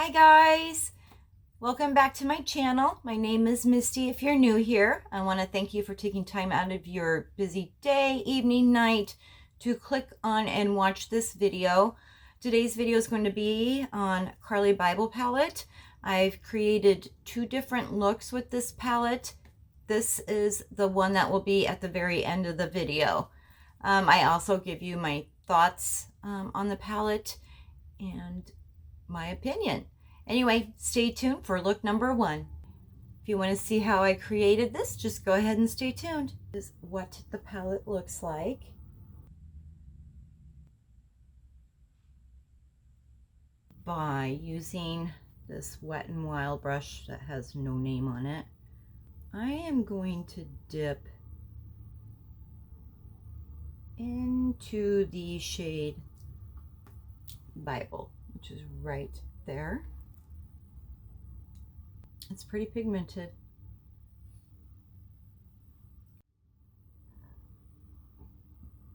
Hi guys, welcome back to my channel. My name is Misty. If you're new here, I want to thank you for taking time out of your busy day, evening, night to click on and watch this video. Today's video is going to be on Carli Bybel palette. I've created two different looks with this palette. This is the one that will be at the very end of the video. I also give you my thoughts on the palette and my opinion. Anyway, stay tuned for look number one. If you want to see how I created this, just go ahead and stay tuned. This is what the palette looks like. By using this Wet n Wild brush that has no name on it, I am going to dip into the shade Bybel, which is right there. It's pretty pigmented.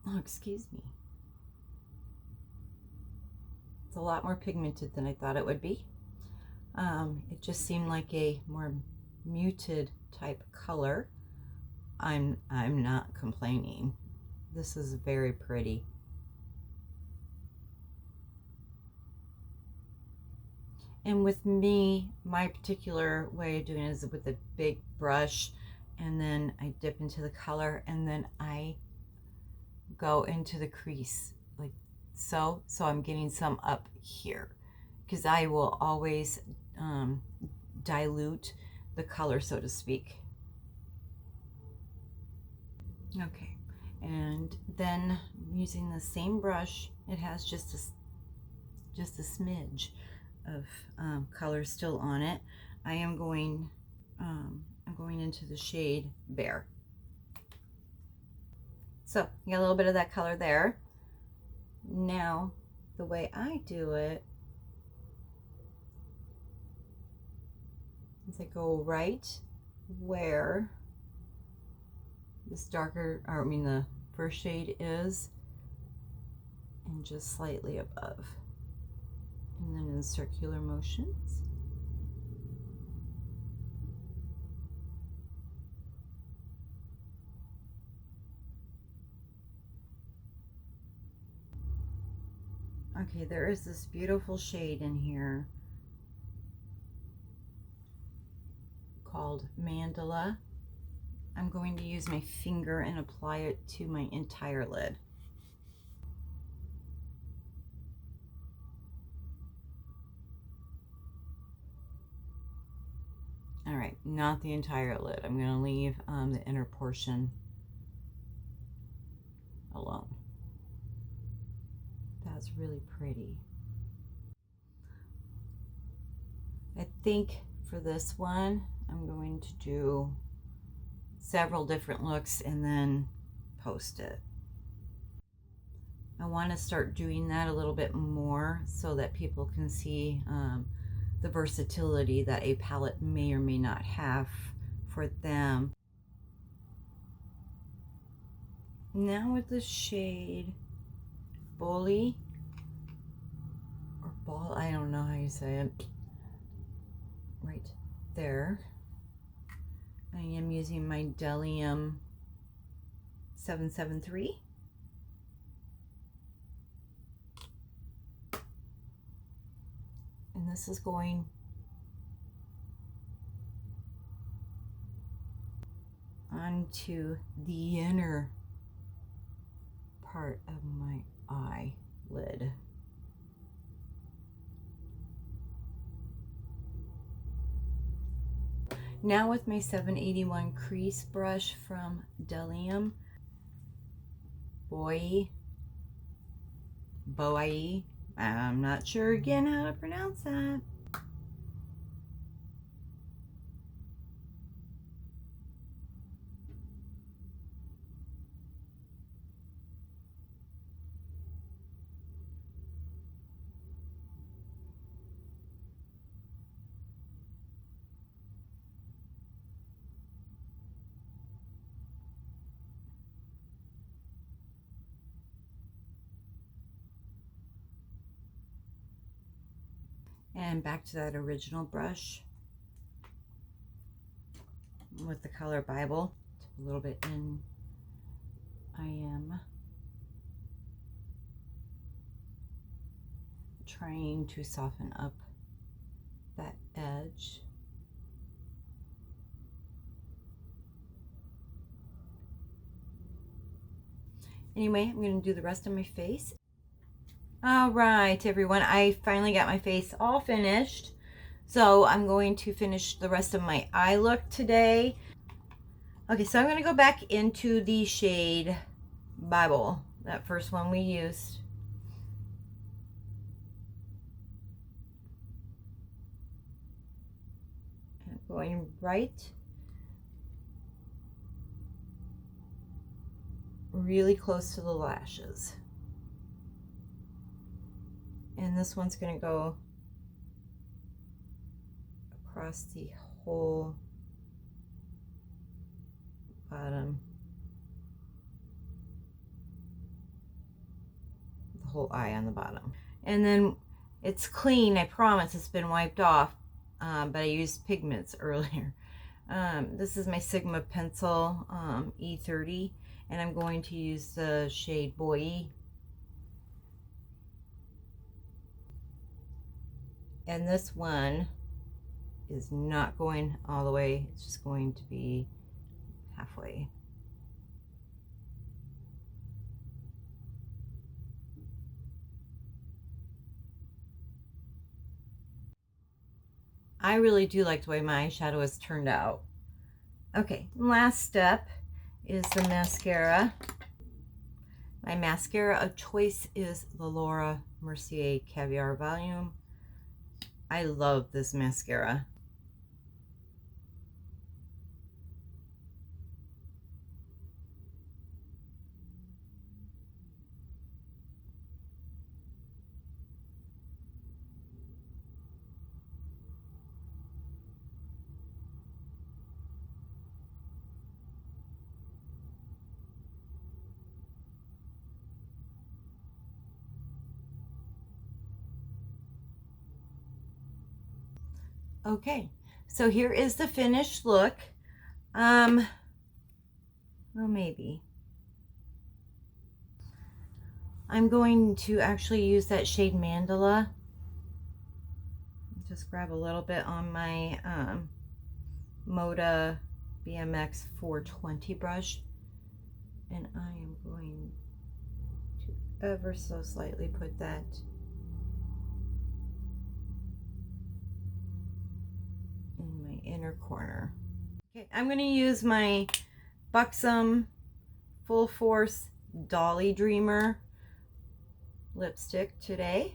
Oh, excuse me. It's a lot more pigmented than I thought it would be. It just seemed like a more muted type color. I'm not complaining. This is very pretty. And with me, my particular way of doing it is with a big brush, and then I dip into the color, and then I go into the crease like so. So I'm getting some up here because I will always dilute the color, so to speak. Okay, and then using the same brush, it has just a smidge of color still on it. I'm going into the shade Bear. So you got a little bit of that color there. Now the way I do it is I go right where this darker, or I mean the first shade is, and just slightly above. And then in circular motions. Okay, there is this beautiful shade in here called Mandala. I'm going to use my finger and apply it to my entire lid. All right, not the entire lid. I'm going to leave the inner portion alone. That's really pretty. I think for this one, I'm going to do several different looks and then post it. I want to start doing that a little bit more so that people can see the versatility that a palette may or may not have for them. Now with the shade Boli, or Ball, I don't know how you say it, right there. I am using my Delium 773. And this is going onto the inner part of my eyelid. Now with my 781 crease brush from Delium, Boing, I'm not sure again how to pronounce that. And back to that original brush with the color Bybel. A little bit in. I am trying to soften up that edge. Anyway, I'm going to do the rest of my face. All right, everyone, I finally got my face all finished. So I'm going to finish the rest of my eye look today. Okay, so I'm going to go back into the shade Bybel, that first one we used. I'm going right, really close to the lashes. And this one's going to go across the whole bottom, the whole eye on the bottom. And then it's clean, I promise. It's been wiped off, but I used pigments earlier. This is my Sigma pencil, E30, and I'm going to use the shade Boli. And this one is not going all the way, it's just going to be halfway. I really do like the way my eyeshadow has turned out. Okay, last step is the mascara. My mascara of choice is the Laura Mercier Caviar Volume. I love this mascara. Okay, so here is the finished look. Well, maybe. I'm going to actually use that shade Mandala. Just grab a little bit on my Moda BMX 420 brush. And I am going to ever so slightly put that in my inner corner. Okay, I'm going to use my Buxom Full Force Dolly Dreamer lipstick today.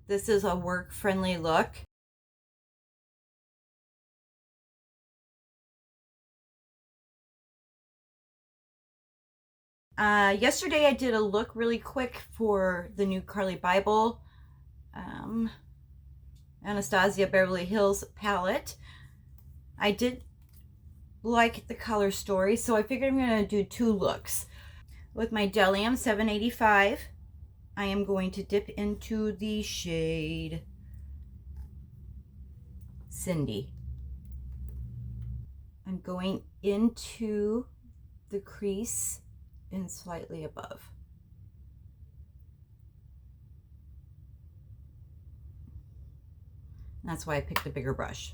This is a work-friendly look. Yesterday I did a look really quick for the new Carli Bybel Anastasia Beverly Hills palette. I did like the color story, so I figured I'm going to do two looks. With my Delium 785, I am going to dip into the shade Cindy. I'm going into the crease and slightly above. That's why I picked a bigger brush.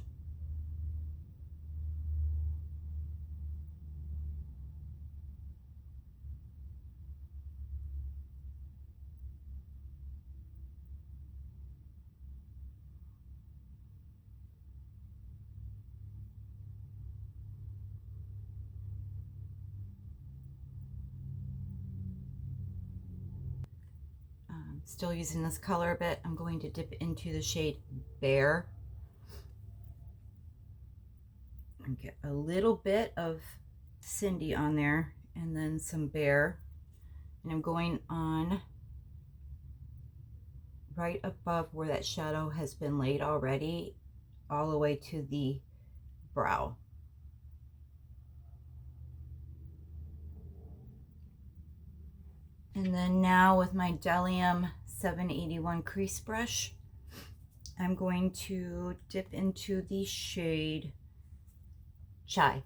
Still using this color a bit, I'm going to dip into the shade Bear and get a little bit of Cindy on there and then some Bear. And I'm going on right above where that shadow has been laid already, all the way to the brow. And then now with my Delium 781 crease brush, I'm going to dip into the shade Chai.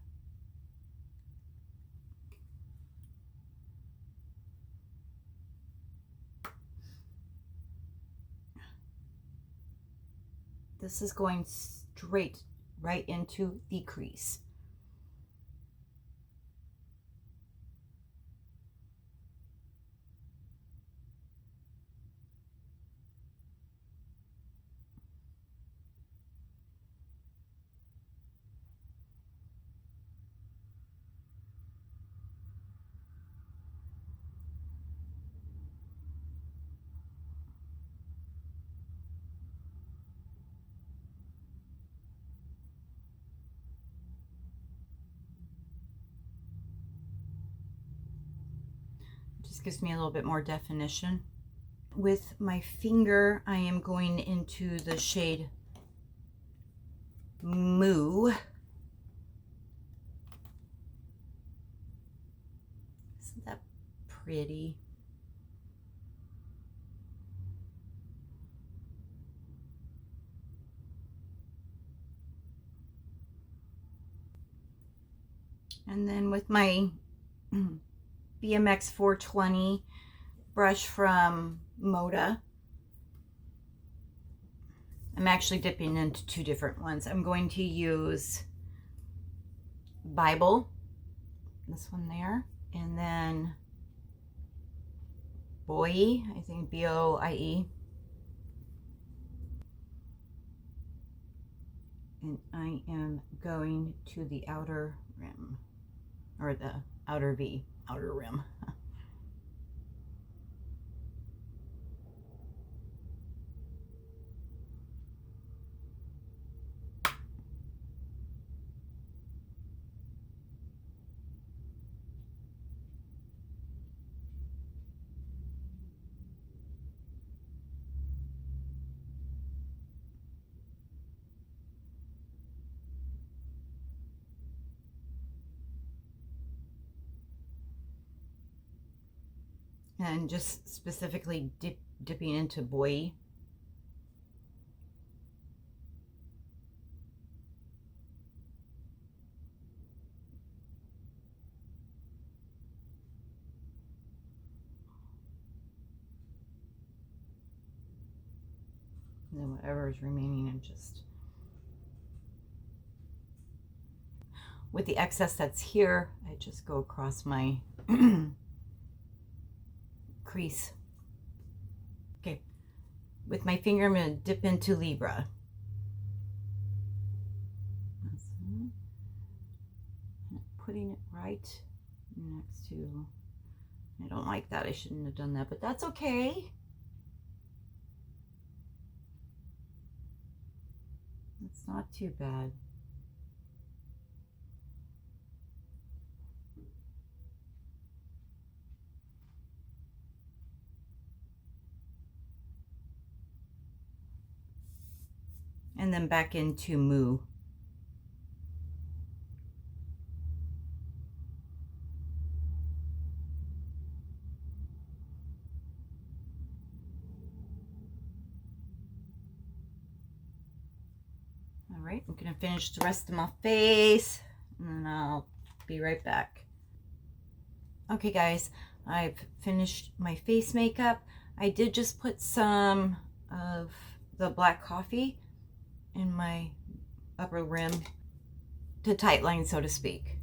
This is going straight right into the crease. Just gives me a little bit more definition. With my finger, I am going into the shade Moo. Isn't that pretty? And then with my BMX 420 brush from Moda, I'm actually dipping into two different ones. I'm going to use Bybel, this one there, and then Boie, I think B-O-I-E. And I am going to the outer rim, or the outer V, outer rim. And just specifically dipping into Boie. And then whatever is remaining, I'm just, with the excess that's here, I just go across my crease. Okay, with my finger, I'm going to dip into Libra. Putting it right next to, I don't like that, I shouldn't have done that, but that's okay. It's not too bad. And then back into Moo. All right, I'm gonna finish the rest of my face and then I'll be right back. Okay guys, I've finished my face makeup. I did just put some of the black coffee in my upper rim to tightline, so to speak.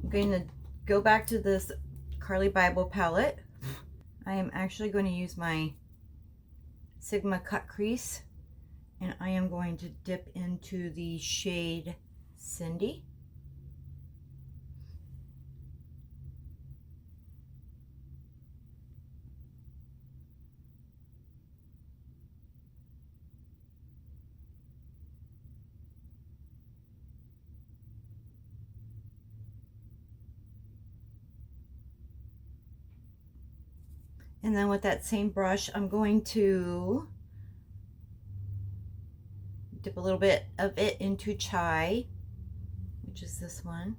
I'm going to go back to this Carli Bybel palette. I am actually going to use my Sigma cut crease, and I am going to dip into the shade Cindy. And then with that same brush, I'm going to dip a little bit of it into Chai. which is this one.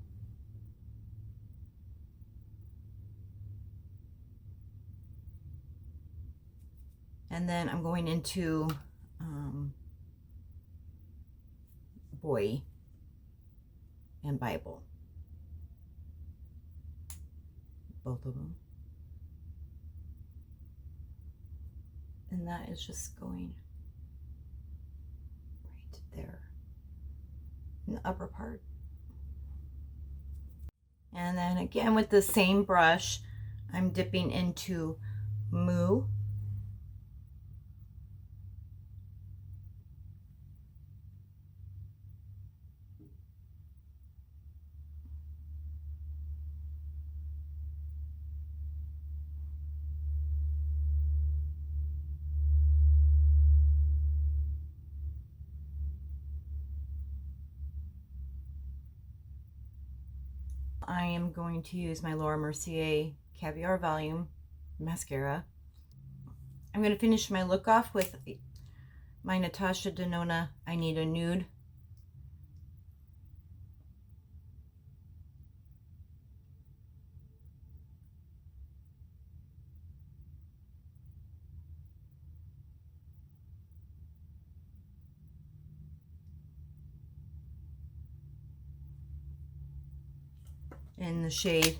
And then I'm going into Boing and Bybel. Both of them. And that is just going right there in the upper part. And then again with the same brush, I'm dipping into Moo. I am going to use my Laura Mercier Caviar Volume Mascara. I'm going to finish my look off with my Natasha Denona I Need a Nude. In the shade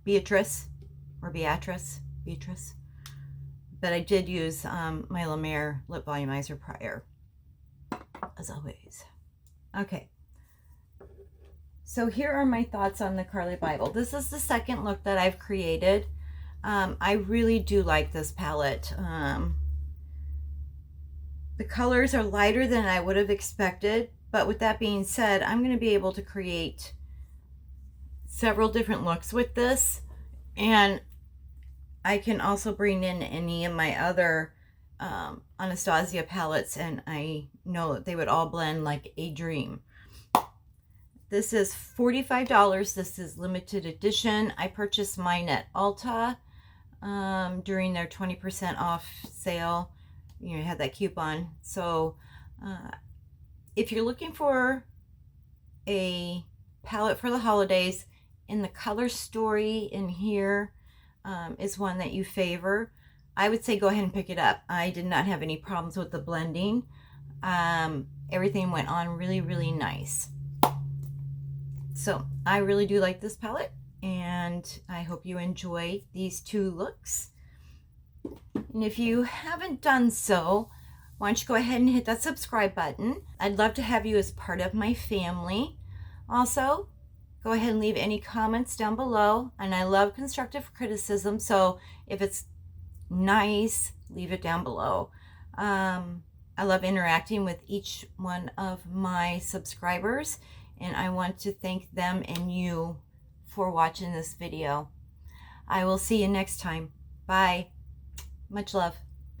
Beatrice. But I did use my La Mer Lip Volumizer prior, as always. Okay, so here are my thoughts on the Carli Bybel. This is the second look that I've created. I really do like this palette. The colors are lighter than I would have expected, but with that being said, I'm going to be able to create several different looks with this, and I can also bring in any of my other Anastasia palettes, and I know that they would all blend like a dream. This is $45. This is limited edition. I purchased mine at Ulta during their 20% off sale. You know, had that coupon. So if you're looking for a palette for the holidays, in the color story in here is one that you favor, I would say go ahead and pick it up. I did not have any problems with the blending. Everything went on really, really nice. So I really do like this palette, and I hope you enjoy these two looks. And if you haven't done so, why don't you go ahead and hit that subscribe button. I'd love to have you as part of my family. Also, go ahead and leave any comments down below, and I love constructive criticism, so if it's nice, leave it down below. I love interacting with each one of my subscribers, and I want to thank them and you for watching this video. I will see you next time. Bye. Much love.